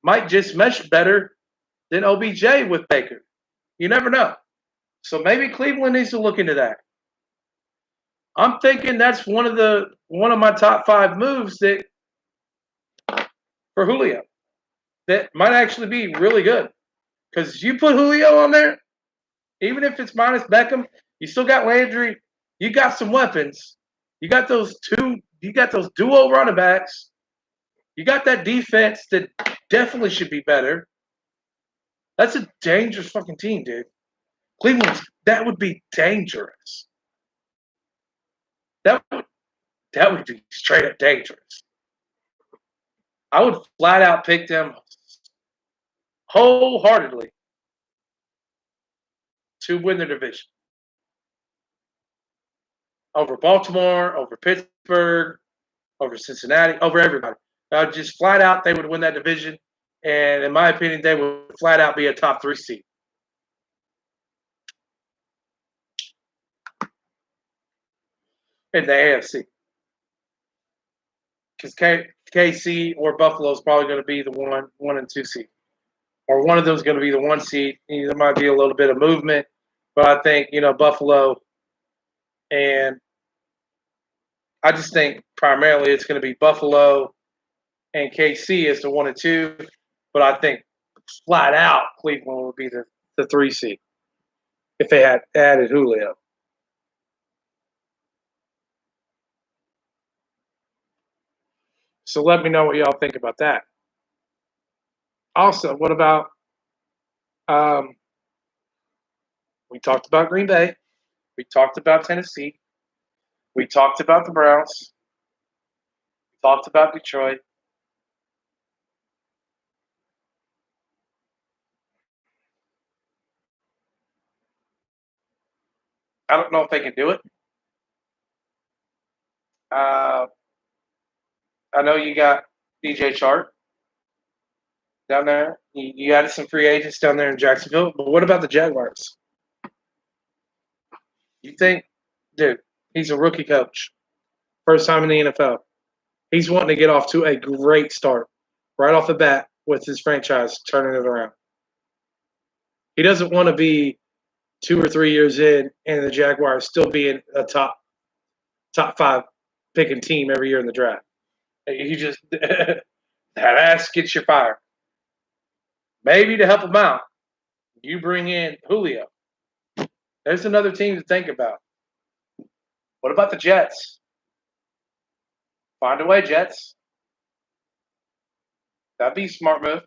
might just mesh better than OBJ with Baker. You never know. So maybe Cleveland needs to look into that. I'm thinking that's one of my top 5 moves that for Julio that might actually be really good. Because you put Julio on there, even if it's minus Beckham, you still got Landry. You got some weapons. You got those duo running backs. You got that defense that definitely should be better. That's a dangerous fucking team, dude. Cleveland, that would be dangerous. That would be straight up dangerous. I would flat out pick them wholeheartedly to win the division. Over Baltimore, over Pittsburgh, over Cincinnati, over everybody. Just flat out, they would win that division. And in my opinion, they would flat out be a top 3 seed. In the AFC. Because KC or Buffalo is probably going to be the 1 and 2 seed. Or one of them is going to be the 1 seed. There might be a little bit of movement. But I think, Buffalo and I just think primarily it's going to be Buffalo and KC as the 1 and 2. But I think flat out Cleveland would be the 3 seed if they had added Julio. So let me know what y'all think about that. Also, what about we talked about Green Bay. We talked about Tennessee. We talked about the Browns. We talked about Detroit. I don't know if they can do it. I know you got DJ Chark down there. You added some free agents down there in Jacksonville. But what about the Jaguars? You think, dude, he's a rookie coach. First time in the NFL. He's wanting to get off to a great start right off the bat with his franchise turning it around. He doesn't want to be 2 or 3 years in and the Jaguars still being a top 5 picking team every year in the draft. You just that ass gets you fired. Maybe to help him out, you bring in Julio. There's another team to think about. What about the Jets? Find a way, Jets. That'd be a smart move.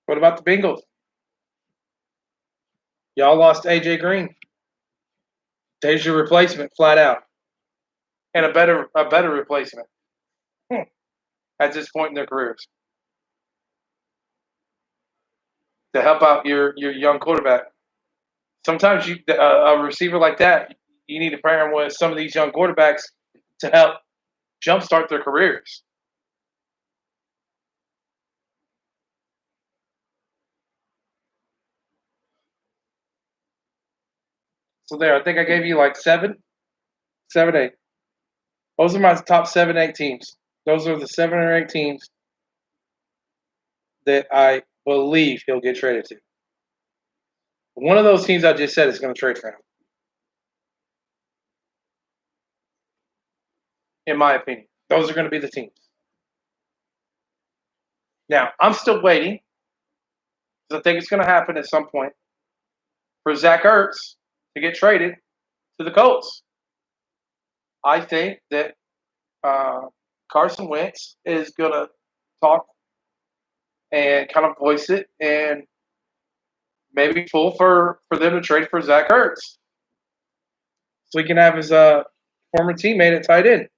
What about the Bengals? Y'all lost AJ Green. There's your replacement, flat out, and a better replacement at this point in their careers to help out your young quarterback. Sometimes a receiver like that, you need to pair him with some of these young quarterbacks to help jumpstart their careers. So there, I think I gave you like 7, 8. Those are my top 7, 8 teams. Those are the 7 or 8 teams that I believe he'll get traded to. One of those teams I just said is going to trade for him. In my opinion, those are going to be the teams. Now, I'm still waiting because I think it's going to happen at some point for Zach Ertz to get traded to the Colts. I think that uh, Carson Wentz is going to talk and kind of voice it and maybe pull for them to trade for Zach Ertz so he can have his former teammate at tight end.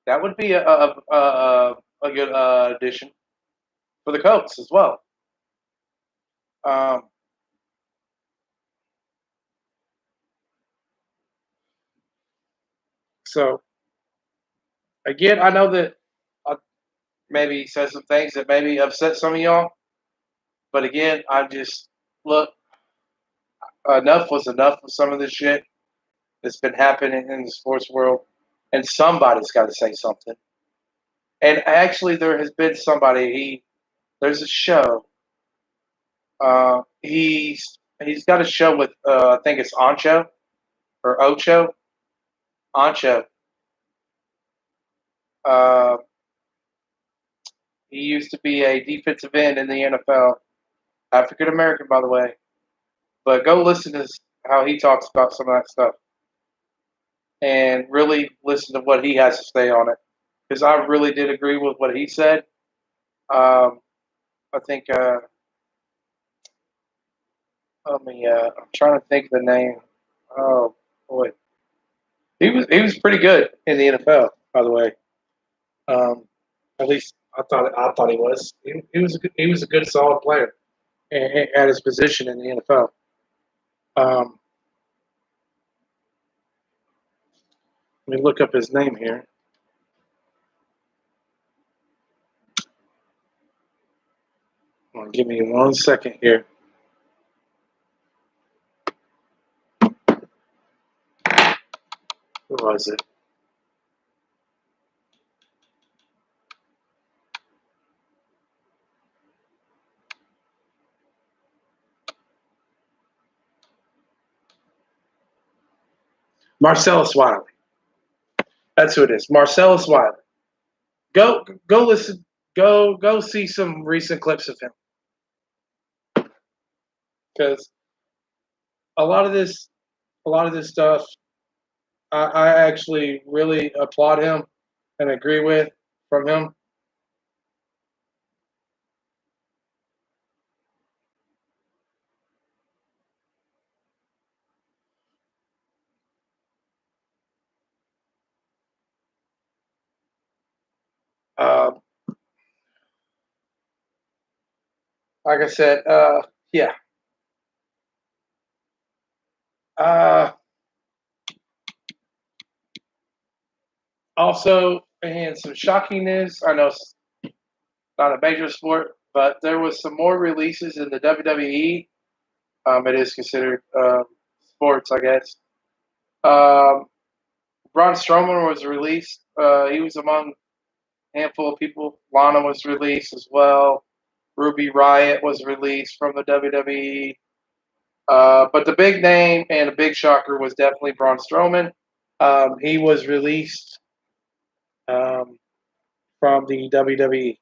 That would be a good addition for the Colts as well. Um, so again, I know that I maybe said some things that maybe upset some of y'all, but again, I just look enough was enough of some of this shit that's been happening in the sports world, and somebody's got to say something. And actually, there has been somebody. There's a show. He's got a show with I think it's Ancho or Ocho. Ancho. Uh, he used to be a defensive end in the NFL, African American, by the way. But go listen to how he talks about some of that stuff, and really listen to what he has to say on it, because I really did agree with what he said. I think. I'm trying to think of the name. Oh boy, he was pretty good in the NFL, by the way. Um, at least I thought he was. He was a good solid player at his position in the NFL. Um, Let me look up his name here. Give me 1 second here. Who was it? Marcellus Wiley. That's who it is. Marcellus Wiley. Go listen. Go see some recent clips of him, because a lot of this a lot of this stuff I actually really applaud him and agree with from him. Uh, like I said, yeah. Uh, Also, and some shocking news. I know it's not a major sport, but there was some more releases in the WWE. It is considered sports, I guess. Um, Braun Strowman was released. He was among a handful of people. Lana was released as well. Ruby Riott was released from the WWE. But the big name and the big shocker was definitely Braun Strowman. He was released um, from the WWE.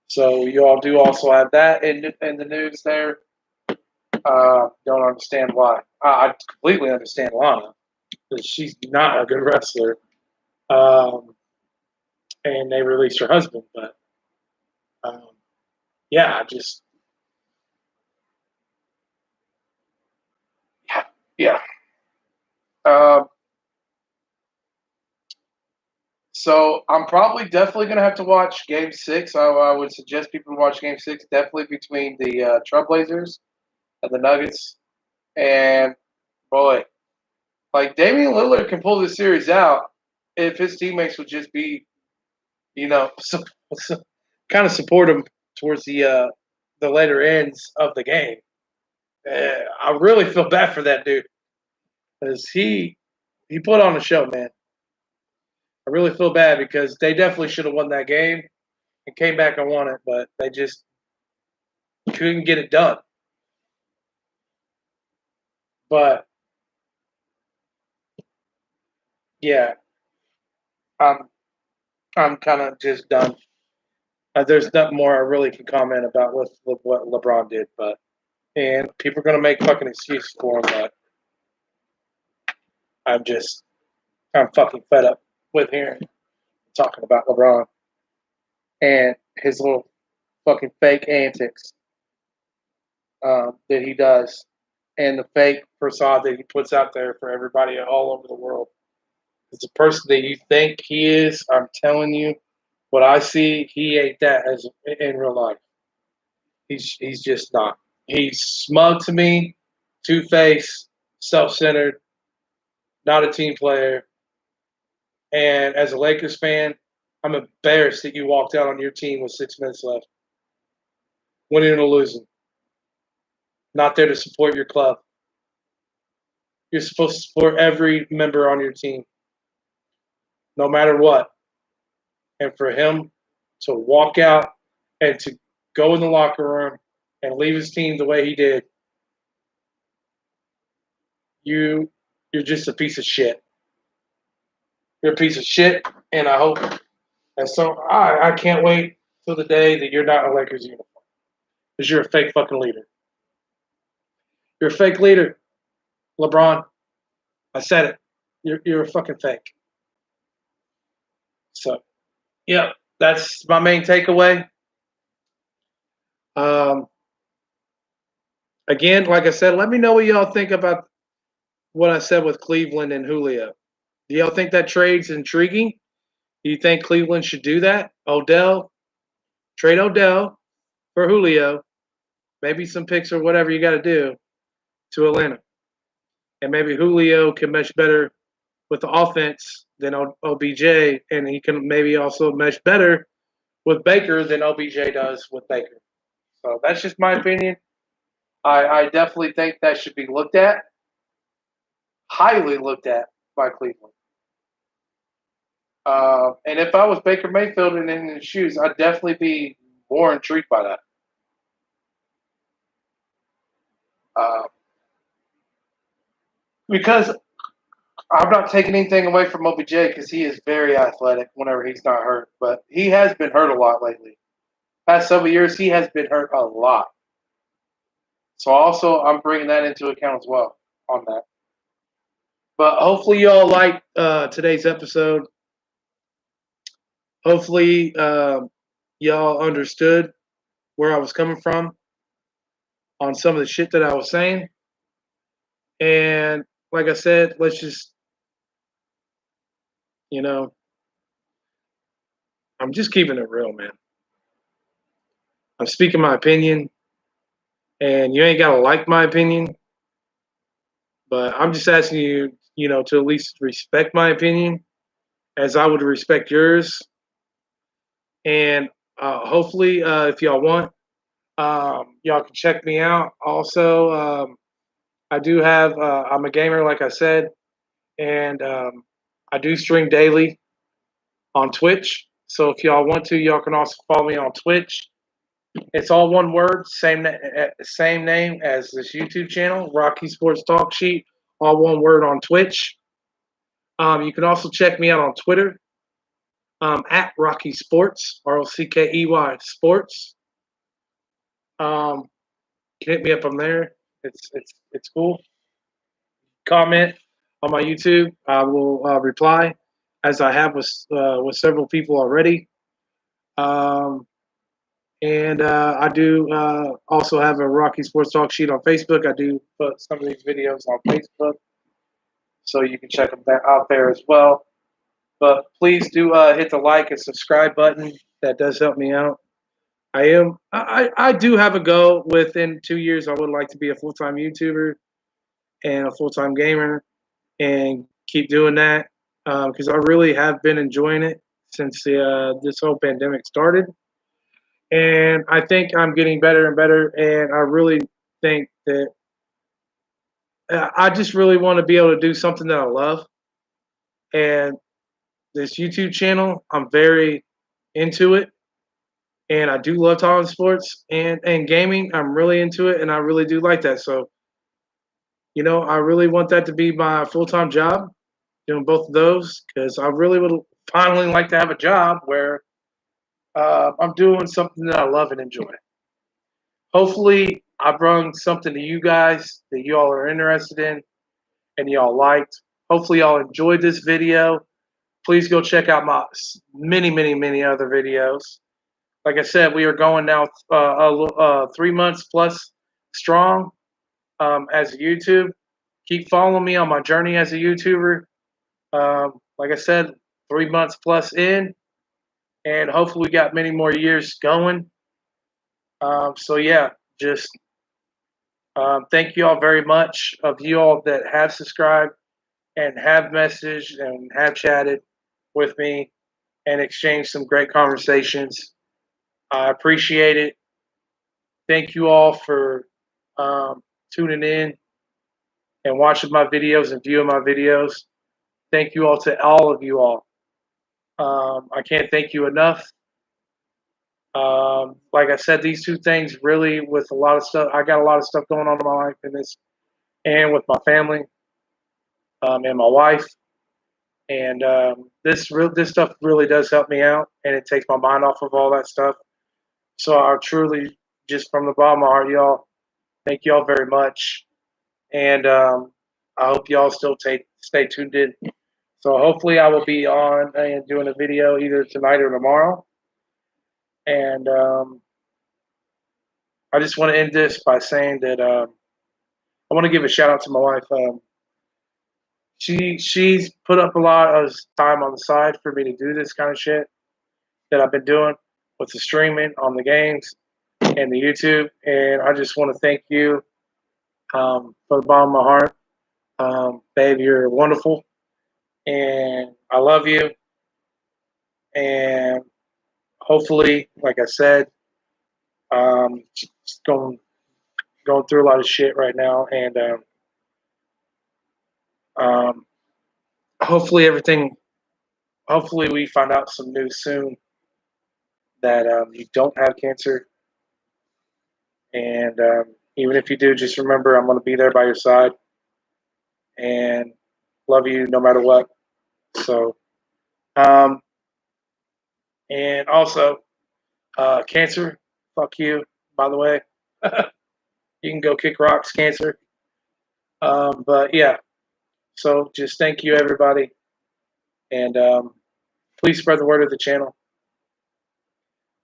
So you all do also have that in the news there. Don't understand why. I completely understand Lana, because she's not a good wrestler. Um, and they released her husband, but um, yeah, just yeah. Um, so I'm probably definitely gonna have to watch Game Six. I would suggest people watch Game Six, definitely between the Trailblazers and the Nuggets. And boy, like Damian Lillard can pull this series out if his teammates would just be, you know, kind of support him towards the later ends of the game. I really feel bad for that dude, because he put on a show, man. I really feel bad because they definitely should have won that game and came back and won it, but they just couldn't get it done. But yeah, I'm I'm kind of just done. There's nothing more I really can comment about with what LeBron did, but and people are gonna make fucking excuses for him, but I'm just I'm fucking fed up with hearing talking about LeBron and his little fucking fake antics that he does, and the fake facade that he puts out there for everybody all over the world. It's a person that you think he is. I'm telling you, what I see, he ain't that as in real life. He's just not. He's smug to me, two faced, self centered, not a team player. And as a Lakers fan, I'm embarrassed that you walked out on your team with 6 minutes left, winning or losing. Not there to support your club. You're supposed to support every member on your team, no matter what. And for him to walk out and to go in the locker room and leave his team the way he did, you're just a piece of shit. You're a piece of shit, and I hope and so I can't wait till the day that you're not in a Lakers uniform. Because you're a fake fucking leader. You're a fake leader, LeBron. I said it. You're a fucking fake. So yeah, that's my main takeaway. Um, again, like I said, let me know what y'all think about what I said with Cleveland and Julio. Do y'all think that trade's intriguing? Do you think Cleveland should do that? Trade Odell for Julio, maybe some picks or whatever you got to do to Atlanta. And maybe Julio can mesh better with the offense than OBJ, and he can maybe also mesh better with Baker than OBJ does with Baker. So that's just my opinion. I definitely think that should be looked at, highly looked at by Cleveland. And if I was Baker Mayfield and in his shoes, I'd definitely be more intrigued by that. Uh, because I'm not taking anything away from OBJ because he is very athletic whenever he's not hurt, but he has been hurt a lot lately. Past several years, he has been hurt a lot. So also, I'm bringing that into account as well on that. But hopefully, y'all like today's episode. Hopefully, y'all understood where I was coming from on some of the shit that I was saying. And like I said, let's just, you know, I'm just keeping it real, man. I'm speaking my opinion, and you ain't got to like my opinion, but I'm just asking you, to at least respect my opinion as I would respect yours. And hopefully, if y'all want, y'all can check me out. Also, I do have, I'm a gamer, like I said, and I do stream daily on Twitch. So if y'all want to, y'all can also follow me on Twitch. It's all one word, same name as this YouTube channel, Rocky Sports Talk Sheet, all one word on Twitch. You can also check me out on Twitter at Rocky Sports, ROCKEY Sports. Hit me up from there. It's cool. Comment on my YouTube. I will reply as I have with several people already. And I do also have a Rocky Sports Talk Sheet on Facebook. I do put some of these videos on Facebook, so you can check them out there as well. But please do hit the like and subscribe button. That does help me out. I do have a goal within 2 years. I would like to be a full-time YouTuber and a full-time gamer and keep doing that because I really have been enjoying it since this whole pandemic started. And I think I'm getting better and better. And I really think that I just really want to be able to do something that I love. And this YouTube channel, I'm very into it. And I do love talking sports and gaming. I'm really into it. And I really do like that. So, I really want that to be my full time job, doing both of those, because I really would finally like to have a job where I'm doing something that I love and enjoy. Hopefully, I brought something to you guys that you all are interested in and y'all liked. Hopefully, y'all enjoyed this video. Please go check out my many, many, many other videos. Like I said, we are going now 3 months plus strong as a YouTube. Keep following me on my journey as a YouTuber. Like I said, 3 months plus in, and hopefully we got many more years going. So yeah, just thank you all very much of you all that have subscribed and have messaged and have chatted with me and exchanged some great conversations. I appreciate it. Thank you all for tuning in and watching my videos and viewing my videos. Thank you all to all of you all. I can't thank you enough. Like I said, these two things really, with a lot of stuff, I got a lot of stuff going on in my life in this, and with my family, and my wife, and this stuff really does help me out, and it takes my mind off of all that stuff. So I truly, just from the bottom of my heart, y'all, thank y'all very much, and I hope y'all still stay tuned in. So hopefully, I will be on and doing a video either tonight or tomorrow, and I just want to end this by saying that I want to give a shout out to my wife. She's put up a lot of time on the side for me to do this kind of shit that I've been doing with the streaming on the games and the YouTube. And I just want to thank you from the bottom of my heart. Babe, you're wonderful, and I love you. And hopefully, like I said, just going through a lot of shit right now, and um, hopefully everything. Hopefully, we find out some news soon that you don't have cancer. And even if you do, just remember I'm going to be there by your side and love you no matter what. So, um, and also, cancer, fuck you, by the way. You can go kick rocks, cancer. But yeah, so just thank you, everybody. And please spread the word of the channel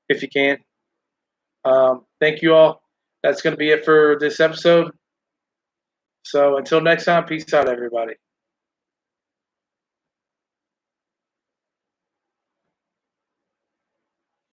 if you can. Thank you all. That's going to be it for this episode. So until next time, peace out, everybody.